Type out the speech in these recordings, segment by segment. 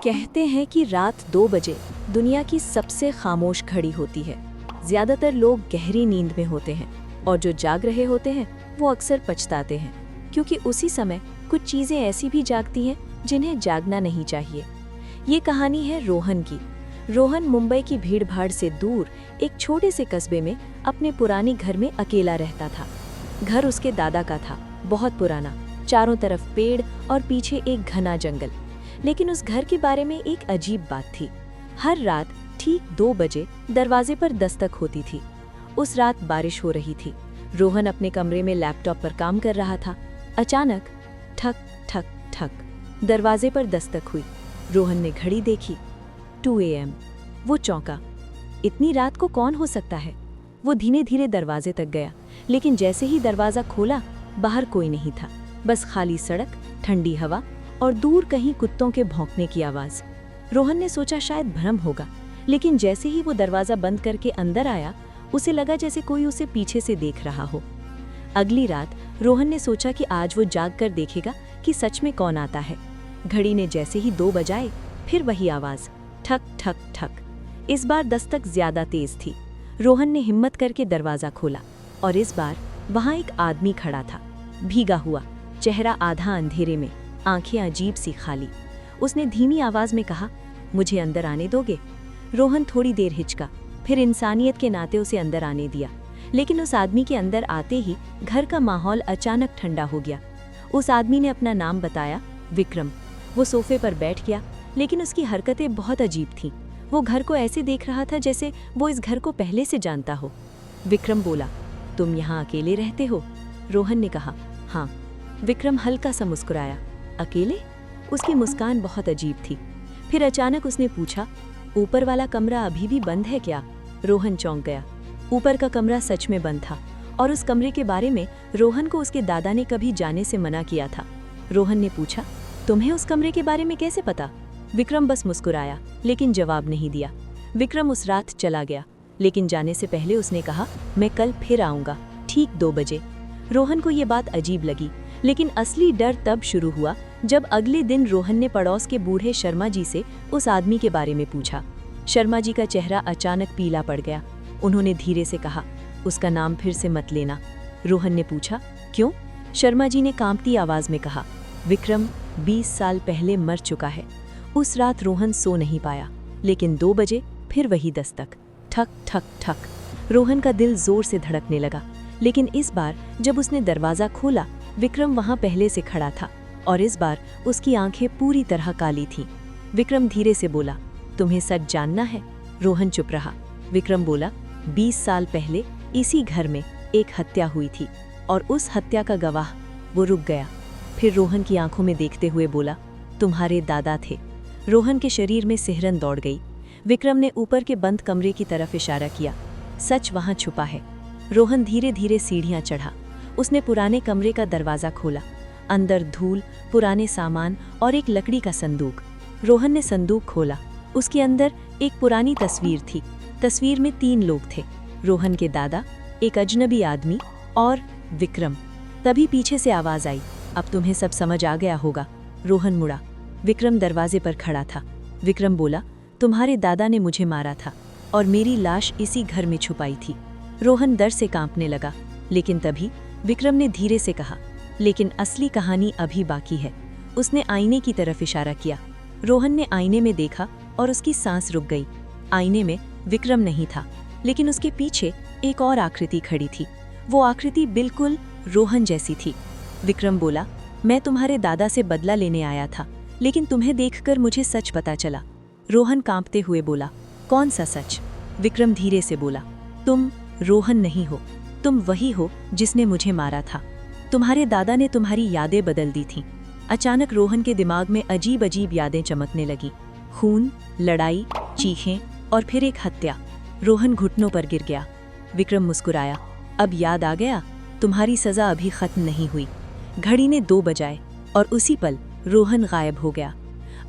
कहते हैं कि रात 2 बजे दुनिया की सबसे खामोश घड़ी होती है। ज़्यादातर लोग गहरी नींद में होते हैं और जो जाग रहे होते हैं वो अक्सर पछताते हैं, क्योंकि उसी समय कुछ चीज़ें ऐसी भी जागती हैं जिन्हें जागना नहीं चाहिए। ये कहानी है रोहन की। रोहन मुंबई की भीड़-भाड़ से दूर एक छोटे से कस्बे में अपने पुराने घर में अकेला रहता था। घर उसके दादा का था, बहुत पुराना, चारों तरफ पेड़ और पीछे एक घना जंगल। लेकिन उस घर के बारे में एक अजीब बात थी। हर रात ठीक 2 बजे दरवाजे पर दस्तक होती थी। उस रात बारिश हो रही थी। रोहन अपने कमरे में लैपटॉप पर काम कर रहा था। अचानक ठक ठक ठक दरवाजे पर दस्तक हुई। रोहन ने घड़ी देखी, 2 AM। वो चौंका। इतनी रात को कौन हो सकता है? वो धीरे धीरे दरवाजे तक गया, लेकिन जैसे ही दरवाजा खोला, बाहर कोई नहीं था। बस खाली सड़क, ठंडी हवा और दूर कहीं कुत्तों के भौंकने की आवाज। रोहन ने सोचा शायद भ्रम होगा, लेकिन जैसे ही वो दरवाजा बंद करके अंदर आया, उसे लगा जैसे कोई उसे पीछे से देख रहा हो। अगली रात रोहन ने सोचा कि आज वो जाग कर देखेगा कि सच में कौन आता है। घड़ी ने जैसे ही 2 बजाए, फिर वही आवाज, ठक ठक ठक। इस बार दस्तक ज्यादा तेज थी। रोहन ने हिम्मत करके दरवाजा खोला और इस बार वहां एक आदमी खड़ा था, भीगा हुआ, चेहरा आधा अंधेरे में, आंखें अजीब सी खाली। उसने धीमी आवाज में कहा, मुझे अंदर आने दोगे? रोहन थोड़ी देर हिचका, फिर इंसानियत के नाते उसे अंदर आने दिया। लेकिन उस आदमी के अंदर आते ही घर का माहौल अचानक ठंडा हो गया। उस आदमी ने अपना नाम बताया, विक्रम। वो सोफे पर बैठ गया, लेकिन उसकी हरकतें बहुत अजीब थीं। वो घर को ऐसे देख रहा था जैसे वो इस घर को पहले से जानता हो। विक्रम बोला, तुम यहाँ अकेले रहते हो? रोहन ने कहा, हाँ। विक्रम हल्का सा मुस्कुराया, अकेले? उसकी मुस्कान बहुत अजीब थी। फिर अचानक उसने पूछा, ऊपर वाला कमरा अभी भी बंद है क्या? रोहन चौंक गया। ऊपर का कमरा सच में बंद था और उस कमरे के बारे में रोहन को उसके दादा ने कभी जाने से मना किया था। रोहन ने पूछा, तुम्हें उस कमरे के बारे में कैसे पता? विक्रम बस मुस्कुराया, लेकिन जवाब नहीं दिया। विक्रम उस रात चला गया, लेकिन जाने से पहले उसने कहा, मैं कल फिर आऊंगा, ठीक 2 बजे। रोहन को ये बात अजीब लगी, लेकिन असली डर तब शुरू हुआ जब अगले दिन रोहन ने पड़ोस के बूढ़े शर्मा जी से उस आदमी के बारे में पूछा। शर्मा जी का चेहरा अचानक पीला पड़ गया। उन्होंने धीरे से कहा, उसका नाम फिर से मत लेना। रोहन ने पूछा, क्यों? शर्मा जी ने कांपती आवाज में कहा, विक्रम 20 साल पहले मर चुका है। उस रात रोहन सो नहीं पाया, लेकिन 2 बजे फिर वही दस्तक, ठक ठक ठक। रोहन का दिल जोर से धड़कने लगा, लेकिन इस बार जब उसने दरवाजा खोला, विक्रम वहां पहले से खड़ा था और इस बार उसकी आंखें पूरी तरह काली थीं। विक्रम धीरे से बोला, तुम्हें सच जानना है? रोहन चुप रहा। विक्रम बोला, 20 साल पहले इसी घर में एक हत्या हुई थी और उस हत्या का गवाह। वो रुक गया, फिर रोहन की आंखों में देखते हुए बोला, तुम्हारे दादा थे। रोहन के शरीर में सिहरन दौड़ गई। विक्रम ने ऊपर के बंद कमरे की तरफ इशारा किया, सच वहां छुपा है। रोहन धीरे धीरे सीढ़ियां चढ़ा। उसने पुराने कमरे का दरवाजा खोला। अंदर धूल, पुराने सामान और एक लकड़ी का संदूक। रोहन ने संदूक खोला। उसके अंदर एक पुरानी तस्वीर थी। तस्वीर में 3 लोग थे, रोहन के दादा, एक अजनबी आदमी और विक्रम। तभी पीछे से आवाज आई, अब तुम्हें सब समझ आ गया होगा। रोहन मुड़ा। विक्रम दरवाजे पर खड़ा था। विक्रम बोला, तुम्हारे दादा ने मुझे मारा था और मेरी लाश इसी घर में छुपाई थी। रोहन डर से कांपने लगा, लेकिन तभी विक्रम ने धीरे से कहा, लेकिन असली कहानी अभी बाकी है। उसने आईने की तरफ इशारा किया। रोहन ने आईने में देखा और उसकी सांस रुक गई। आईने में विक्रम नहीं था, लेकिन उसके पीछे एक और आकृति खड़ी थी। वो आकृति बिल्कुल रोहन जैसी थी। विक्रम बोला, मैं तुम्हारे दादा से बदला लेने आया था, लेकिन तुम्हें देखकर मुझे सच पता चला। रोहन कांपते हुए बोला, कौन सा सच? विक्रम धीरे से बोला, तुम रोहन नहीं हो, तुम वही हो जिसने मुझे मारा था। तुम्हारे दादा ने तुम्हारी यादें बदल दी थीं। अचानक रोहन के दिमाग में अजीब अजीब यादें चमकने लगी। खून, लड़ाई, चीखें और फिर एक हत्या। रोहन घुटनों पर गिर गया। विक्रम मुस्कुराया, अब याद आ गया, तुम्हारी सजा अभी खत्म नहीं हुई। घड़ी ने 2 बजाए और उसी पल रोहन गायब हो गया।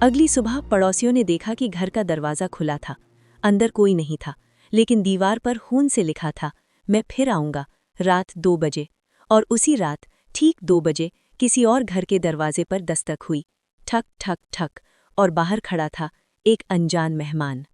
अगली सुबह पड़ोसियों ने देखा कि घर का दरवाजा खुला था। अंदर कोई नहीं था, लेकिन दीवार पर खून से लिखा था, मैं फिर आऊंगा, रात 2 बजे। और उसी रात ठीक 2 बजे किसी और घर के दरवाजे पर दस्तक हुई, ठक ठक ठक, और बाहर खड़ा था एक अनजान मेहमान।